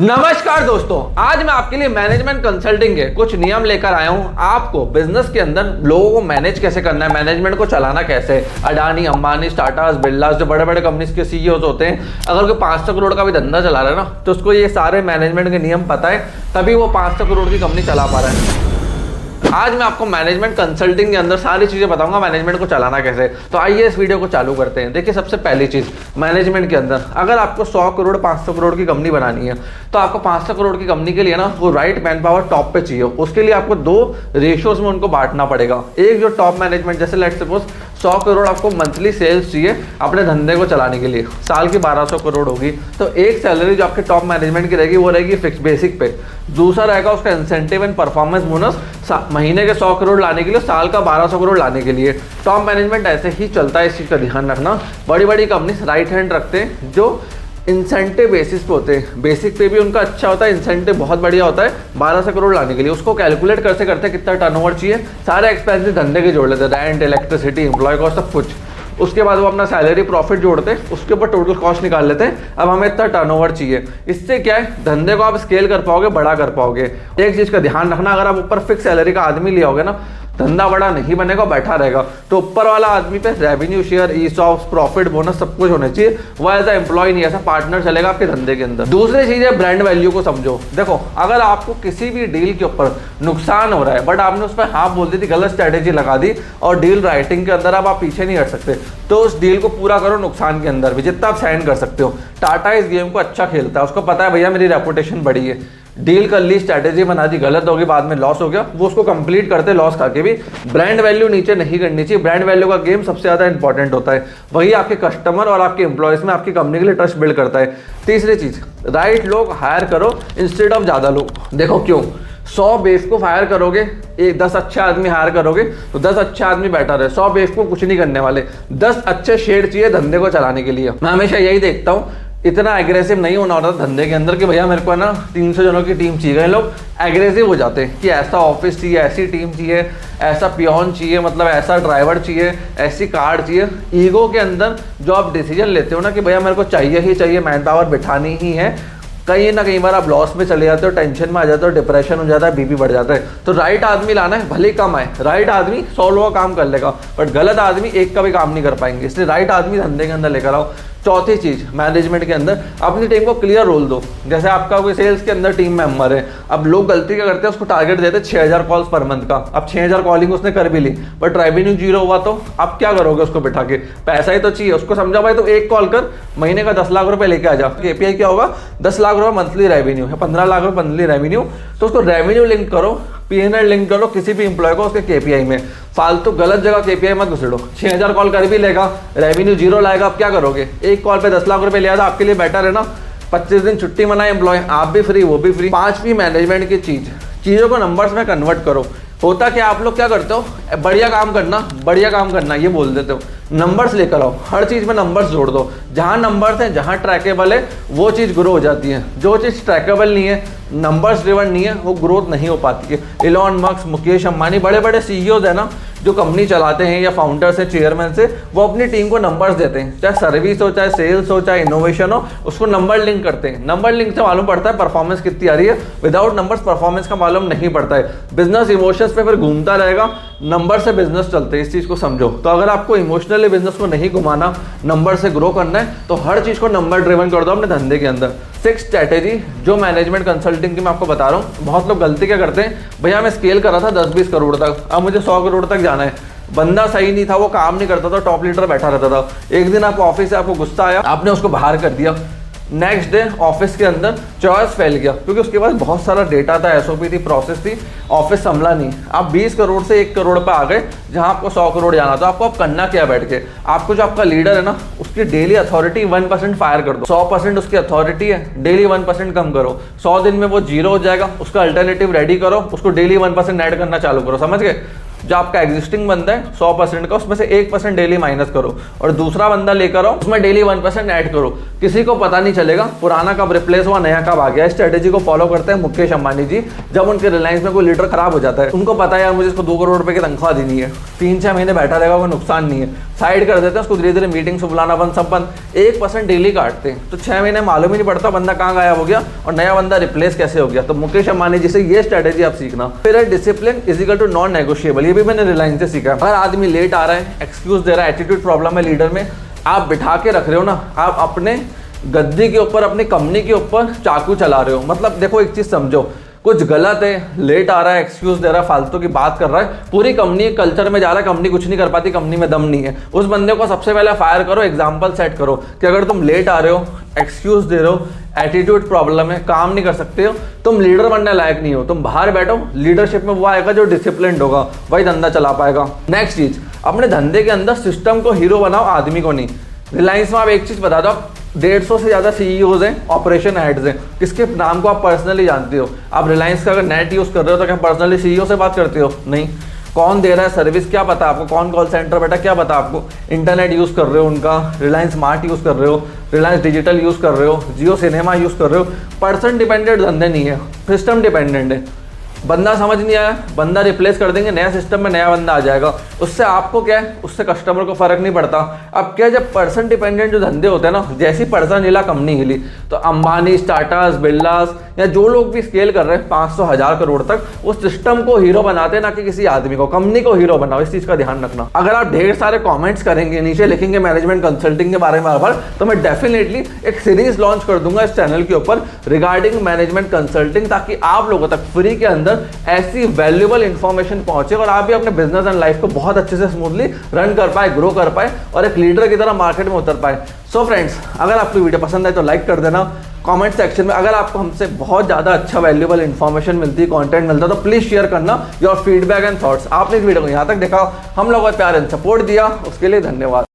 नमस्कार दोस्तों, आज मैं आपके लिए मैनेजमेंट कंसल्टिंग के कुछ नियम लेकर आया हूं। आपको बिजनेस के अंदर लोगों को मैनेज कैसे करना है, मैनेजमेंट को चलाना कैसे। अडानी, अंबानी, टाटास, बिरलास, जो बड़े बड़े कंपनीज के सीईओज होते हैं, अगर कोई 500 करोड़ का भी धंधा चला रहा है ना, तो उसको ये सारे मैनेजमेंट के नियम पता है, तभी वो 500 करोड़ की कंपनी चला पा रहा है। आज मैं आपको मैनेजमेंट कंसल्टिंग के अंदर सारी चीजें बताऊंगा, मैनेजमेंट को चलाना कैसे। तो आइए इस वीडियो को चालू करते हैं। देखिए, सबसे पहली चीज मैनेजमेंट के अंदर, अगर आपको 100 करोड़ 500 करोड़ की कंपनी बनानी है, तो आपको 500 करोड़ की कंपनी के लिए ना वो राइट मैन पावर टॉप पे चाहिए। उसके लिए आपको 2 रेशियोज में उनको बांटना पड़ेगा। एक जो टॉप मैनेजमेंट, जैसे लेट्स सपोज 100 करोड़ आपको मंथली सेल्स चाहिए अपने धंधे को चलाने के लिए, साल की 1200 करोड़ होगी, तो एक सैलरी जो आपके टॉप मैनेजमेंट की रहेगी वो रहेगी फिक्स बेसिक पे। दूसरा रहेगा उसका इंसेंटिव एंड परफॉर्मेंस बोनस, महीने के 100 करोड़ लाने के लिए, साल का 1200 करोड़ लाने के लिए। टॉप मैनेजमेंट ऐसे ही चलता है, इस चीज़ का ध्यान रखना। बड़ी बड़ी कंपनी राइट हैंड रखते हैं जो इंसेंटिव बेसिस पे होते हैं। बेसिक पे भी उनका अच्छा होता है, इंसेंटिव बहुत बढ़िया होता है 1200 करोड़ लाने के लिए। उसको कैलकुलेट करते करते कितना टर्नओवर चाहिए, सारे एक्सपेंसेस धंधे के जोड़ लेते हैं, रेंट, इलेक्ट्रिसिटी, एम्प्लॉय कॉस्ट, सब कुछ। उसके बाद वो अपना सैलरी प्रॉफिट जोड़ते हैं, उसके ऊपर टोटल कॉस्ट निकाल लेते हैं, अब हमें इतना टर्नओवर चाहिए। इससे क्या है, धंधे को आप स्केल कर पाओगे, बड़ा कर पाओगे। एक चीज़ का ध्यान रखना, अगर आप ऊपर फिक्स सैलरी का आदमी लिया होगे ना, धंधा बड़ा नहीं बनेगा, बैठा रहेगा। तो ऊपर वाला आदमी पे revenue share, ESOPs, profit, bonus सब कुछ होना चाहिए। वो एज ए एम्प्लॉय नहीं, ऐसा पार्टनर चलेगा आपके धंधे के अंदर। दूसरी चीज है ब्रांड वैल्यू को समझो। देखो, अगर आपको किसी भी डील के ऊपर नुकसान हो रहा है, बट आपने उस पर हाँ बोल दी थी, गलत स्ट्रैटेजी लगा दी, और डील राइटिंग के अंदर अब आप पीछे नहीं हट सकते, तो उस डील को पूरा करो नुकसान के अंदर भी, जितना आप साइन कर सकते हो। टाटा इस गेम को अच्छा खेलता है, उसको पता है भैया मेरी रेपुटेशन बढ़ी है, डील कर ली, स्ट्रैटेजी बना दी, गलत होगी, बाद में लॉस हो गया, वो उसको कंप्लीट करते लॉस खा के भी। ब्रांड वैल्यू नीचे नहीं करनी चाहिए। ब्रांड वैल्यू का गेम सबसे ज़्यादा इंपॉर्टेंट होता है, वही आपके कस्टमर और आपके एम्प्लॉयज़ में आपकी कंपनी के लिए ट्रस्ट बिल्ड करता है। तीसरी चीज़, राइट लोग हायर करो इंस्टेड ऑफ ज़्यादा लोग। देखो क्यों, 100 बेवकूफ़ हायर करोगे, 10 अच्छे आदमी हायर करोगे तो 10 अच्छे आदमी बेटर है। 100 बेवकूफ़ कुछ नहीं करने वाले, 10 अच्छे शेर चाहिए धंधे को चलाने के लिए। मैं हमेशा यही देखता हूँ, इतना एग्रेसिव नहीं होना होता धंधे के अंदर कि भैया मेरे को ना 300 जनों की टीम चाहिए। लोग एग्रेसिव हो जाते हैं कि ऐसा ऑफिस चाहिए, ऐसी टीम चाहिए, ऐसा पियोन चाहिए, मतलब ऐसा ड्राइवर चाहिए, ऐसी कार चाहिए। ईगो के अंदर जो आप डिसीजन लेते हो ना कि भैया मेरे को चाहिए ही चाहिए, मैन पावर बिठानी ही है, कहीं ना कहीं बार आप लॉस में चले जाते हो, टेंशन में आ जाते हो, डिप्रेशन हो जाता है, बीपी बढ़ जाता है। तो राइट आदमी लाना है, भले कम आए। राइट आदमी 100 लोगों का काम कर लेगा, बट गलत आदमी एक का भी काम नहीं कर पाएंगे, इसलिए राइट आदमी धंधे के अंदर लेकर आओ। चौथी चीज, मैनेजमेंट के अंदर अपनी टीम को क्लियर रोल दो। जैसे आपका कोई सेल्स के अंदर टीम मेंबर है, अब लोग गलती क्या करते हैं, उसको टारगेट देते हैं 6000 कॉल्स पर मंथ का। अब 6000 कॉलिंग उसने कर भी ली, बट रेवेन्यू 0 हुआ, तो अब क्या करोगे उसको बिठा के? पैसा ही तो चाहिए उसको। समझा भाई, तो एक कॉल कर, महीने का 10 लाख रुपए लेके आ जा। केपीआई क्या होगा, 10 लाख रुपए मंथली रेवेन्यू है, 15 लाख रुपए मंथली रेवेन्यू। तो उसको रेवेन्यू लिंक करो, पीएनएल लिंक करो किसी भी एम्प्लॉय को उसके केपीआई में। फालतू गलत जगह केपीआई मत घुसेड़ो। 6000 कॉल कर भी लेगा, रेवेन्यू 0 लाएगा, अब क्या करोगे? एक कॉल पे 10 लाख रुपए लिया था, आपके लिए बेटर है ना। 25 दिन छुट्टी मनाए एम्प्लॉय, आप भी फ्री, वो भी फ्री। पांचवी मैनेजमेंट की चीज़ों को नंबर्स में कन्वर्ट करो। होता क्या, आप लोग क्या करते हो, बढ़िया काम करना ये बोल देते हो। नंबर्स लेकर आओ, हर चीज़ में नंबर्स जोड़ दो। जहाँ नंबर्स हैं, जहाँ ट्रैकेबल है, वो चीज़ ग्रो हो जाती है। जो चीज़ ट्रैकेबल नहीं है, नंबर्स ड्रिवन नहीं है, वो ग्रोथ नहीं हो पाती है। इलॉन मस्क, मुकेश अंबानी, बड़े बड़े सीईओज है ना, जो कंपनी चलाते हैं, या फाउंडर्स है, चेयरमैन से, वो अपनी टीम को नंबर्स देते हैं। चाहे सर्विस हो, चाहे सेल्स हो, चाहे इनोवेशन हो, उसको नंबर लिंक करते हैं। नंबर लिंक से मालूम पड़ता है परफॉर्मेंस कितनी आ रही है। विदाउट नंबर्स परफॉर्मेंस का मालूम नहीं पड़ता है। बिजनेस इमोशंस पे फिर घूमता रहेगा, नंबर से बिजनेस चलते हैं, इस चीज़ को समझो। तो अगर आपको इमोशनली बिजनेस को नहीं घुमाना, नंबर से ग्रो करना है, तो हर चीज़ को नंबर ड्रिवन कर दो अपने धंधे के अंदर। 6 स्ट्रैटेजी जो मैनेजमेंट कंसल्टिंग की मैं आपको बता रहा हूँ। बहुत लोग गलती क्या करते हैं, भैया मैं स्केल कर रहा था 10-20 करोड़ तक, अब मुझे 100 करोड़ तक जाना है। बंदा सही नहीं था, वो काम नहीं करता था, टॉप लीडर बैठा रहता था। एक दिन आपको ऑफिस से आपको गुस्सा आया, आपने उसको बाहर कर दिया। नेक्स्ट डे ऑफिस के अंदर चॉइस फैल गया, क्योंकि उसके पास बहुत सारा डेटा था, एसओपी थी, प्रोसेस थी, ऑफिस संभला नहीं। आप 20 करोड़ से 1 करोड़ पर आ गए, जहां आपको 100 करोड़ जाना था। आपको अब करना क्या बैठ के, आपको जो आपका लीडर है ना, उसकी डेली अथॉरिटी 1% फायर कर दो। 100% उसकी अथॉरिटी है, डेली 1% कम करो। 100 दिन में वो 0 हो जाएगा, उसका अल्टरनेटिव रेडी करो, उसको डेली 1% ऐड करना चालू करो। समझ गए? जो आपका एग्जिस्टिंग बंदा है 100% का, उसमें से 1% डेली माइनस करो और दूसरा बंदा लेकर आओ, उसमें डेली 1% ऐड करो। किसी को पता नहीं चलेगा पुराना कब रिप्लेस हुआ, नया कब आ गया। इस स्ट्रेटेजी को फॉलो करते हैं मुकेश अंबानी जी। जब उनके रिलायंस में कोई लीडर खराब हो जाता है, उनको पता है यार मुझे इसको 2 करोड़ रुपए की तनख्वाह देनी है, 3-6 महीने बैठा रहेगा, कोई नुकसान नहीं है, साइड कर देते हैं उसको, धीरे धीरे मीटिंग से बुलाना बंद, सब बंद, 1% डेली काटते हैं। तो 6 महीने मालूम ही नहीं पड़ता बंदा कहाँ गायब हो गया और नया बंदा रिप्लेस कैसे हो गया। तो मुकेश अंबानी जी से ये स्ट्रेटेजी आप सीखना। फिर discipline is equal to non negotiable, ये भी मैंने रिलायंस से सीखा है। अगर आदमी लेट आ रहा है, एक्सक्यूज दे रहा है, एटीट्यूड प्रॉब्लम है लीडर में, आप बिठा के रख रहे हो ना, आप अपने गद्दी के ऊपर, अपनी कंपनी के ऊपर चाकू चला रहे हो। मतलब देखो एक चीज समझो, कुछ गलत है, लेट आ रहा है, एक्सक्यूज दे रहा है, फालतू की बात कर रहा है, पूरी कंपनी कल्चर में जा रहा है, कंपनी कुछ नहीं कर पाती, कंपनी में दम नहीं है, उस बंदे को सबसे पहले फायर करो, एग्जांपल सेट करो कि अगर तुम लेट आ रहे हो, एक्सक्यूज दे रहे हो, एटीट्यूड प्रॉब्लम है, काम नहीं कर सकते हो, तुम लीडर बनने लायक नहीं हो, तुम बाहर बैठो, लीडरशिप में वो आएगा जो डिसिप्लिन्ड होगा, वही धंधा चला पाएगा। नेक्स्ट चीज, अपने धंधे के अंदर सिस्टम को हीरो बनाओ, आदमी को नहीं। रिलायंस में आप एक चीज बता दो, 150 से ज़्यादा सीईओज हैं, ऑपरेशन हेड्स हैं, किसके नाम को आप पर्सनली जानते हो? आप रिलायंस का अगर नेट यूज़ कर रहे हो तो क्या पर्सनली सीईओ से बात करते हो? नहीं। कौन दे रहा है सर्विस क्या पता आपको, कौन कॉल सेंटर बैठा क्या पता आपको? इंटरनेट यूज़ कर रहे हो उनका, रिलायंस स्मार्ट यूज़ कर रहे हो, रिलायंस डिजिटल यूज़ कर रहे हो, जियो सिनेमा यूज़ कर रहे हो। पर्सन डिपेंडेंट धंधे नहीं है, सिस्टम डिपेंडेंट है। बंदा समझ नहीं आया, बंदा रिप्लेस कर देंगे, नया सिस्टम में नया बंदा आ जाएगा, उससे आपको क्या है, उससे कस्टमर को फर्क नहीं पड़ता। अब क्या, जब पर्सन डिपेंडेंट जो धंधे होते हैं ना, जैसी पर्सन हिला कंपनी हिली। तो अंबानी, टाटास, बिरलास या जो लोग भी स्केल कर रहे हैं 500-1000 करोड़ तक, उस सिस्टम को हीरो बनाते हैं, ना कि किसी आदमी को। कंपनी को हीरो बनाओ, इस चीज़ का ध्यान रखना। अगर आप ढेर सारे कॉमेंट्स करेंगे, नीचे लिखेंगे मैनेजमेंट कंसल्टिंग के बारे में बार, तो मैं डेफिनेटली एक सीरीज लॉन्च कर दूंगा इस चैनल के ऊपर रिगार्डिंग मैनेजमेंट कंसल्टिंग, ताकि आप लोगों तक फ्री के अंदर ऐसी वैल्यूएबल इंफॉर्मेशन पहुंचे और आप भी अपने बिजनेस एंड लाइफ को बहुत अच्छे से स्मूथली रन कर पाए, ग्रो कर पाए और एक लीडर की तरह मार्केट में उतर पाए। सो फ्रेंड्स, अगर आपको वीडियो पसंद आए तो लाइक कर देना। कमेंट सेक्शन में अगर आपको हमसे बहुत ज़्यादा अच्छा वैल्यूएबल इंफॉर्मेशन मिलती है, कंटेंट मिलता है, तो प्लीज़ शेयर करना योर फीडबैक एंड थॉट्स। आपने इस वीडियो को यहाँ तक देखा, हम लोगों को प्यार एंड सपोर्ट दिया, उसके लिए धन्यवाद।